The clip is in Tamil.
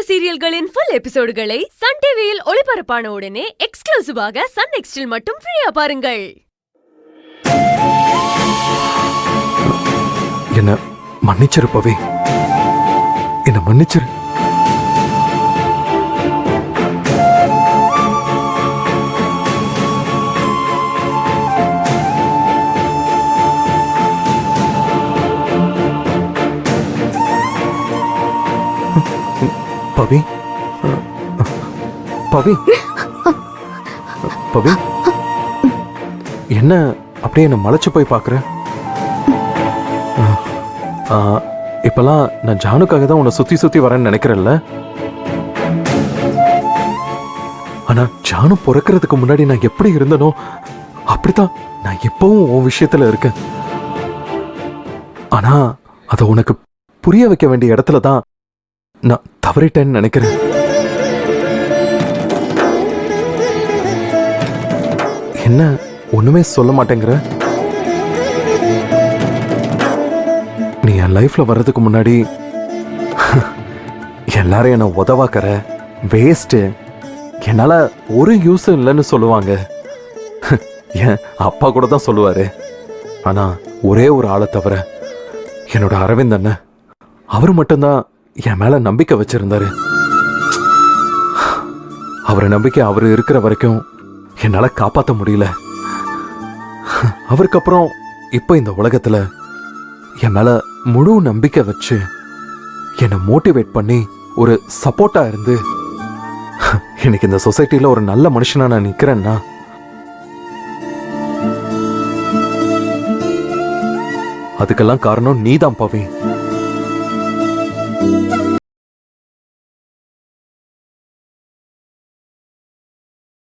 சீரியல்களின் ஃபுல் எபிசோடுகளை சன் டிவியில் ஒளிபரப்பான உடனே எக்ஸ்க்ளூசிவாக சன் நெக்ஸ்டில் மட்டும் ஃப்ரீயா பாருங்கள். என்ன மன்னிச்சிரு பவி, என்ன மன்னிச்சிரு. பவி, பவி, பவி, என்ன அப்படியே என்ன மலைச்சு போய் பாக்குற? இப்பெல்லாம் நான் ஜானுக்காக தான் உன்னை சுத்தி சுத்தி வரேன்னு நினைக்கிறேன்ல. ஆனா ஜானு பிறக்கிறதுக்கு முன்னாடி நான் எப்படி இருந்தனோ அப்படித்தான் நான் இப்பவும் உன் விஷயத்துல இருக்கேன். ஆனா அத உனக்கு புரிய வைக்க வேண்டிய இடத்துல தான் நான் தவறிட்டேன்னு நினைக்கிறேன். என்ன ஒண்ணுமே சொல்ல மாட்டேங்கிற? நீ என் லைஃப்ல வர்றதுக்கு முன்னாடி எல்லாரும் என்ன உதவாக்கற, வேஸ்ட், என்னால ஒரு யூஸ் இல்லைன்னு சொல்லுவாங்க. என் அப்பா கூட தான் சொல்லுவாரு. ஆனா ஒரே ஒரு ஆளை தவிர என்னோட அரவிந்த் அண்ணன், அவரு மட்டும்தான் என் மேல நம்பிக்கை வச்சிருந்தாரு. அவரை நம்பிக்கை அவரு இருக்கிற வரைக்கும் என்னால காப்பாற்ற முடியல. அவருக்கு அப்புறம் இப்ப இந்த உலகத்துல என் மேல முழு நம்பிக்கை வச்சு என்னை மோட்டிவேட் பண்ணி ஒரு சப்போர்ட்டா இருந்து எனக்கு இந்த சொசைட்டில ஒரு நல்ல மனுஷனா நான் நிக்கிறேன்னா அதுக்கெல்லாம் காரணம் நீதான் பவி.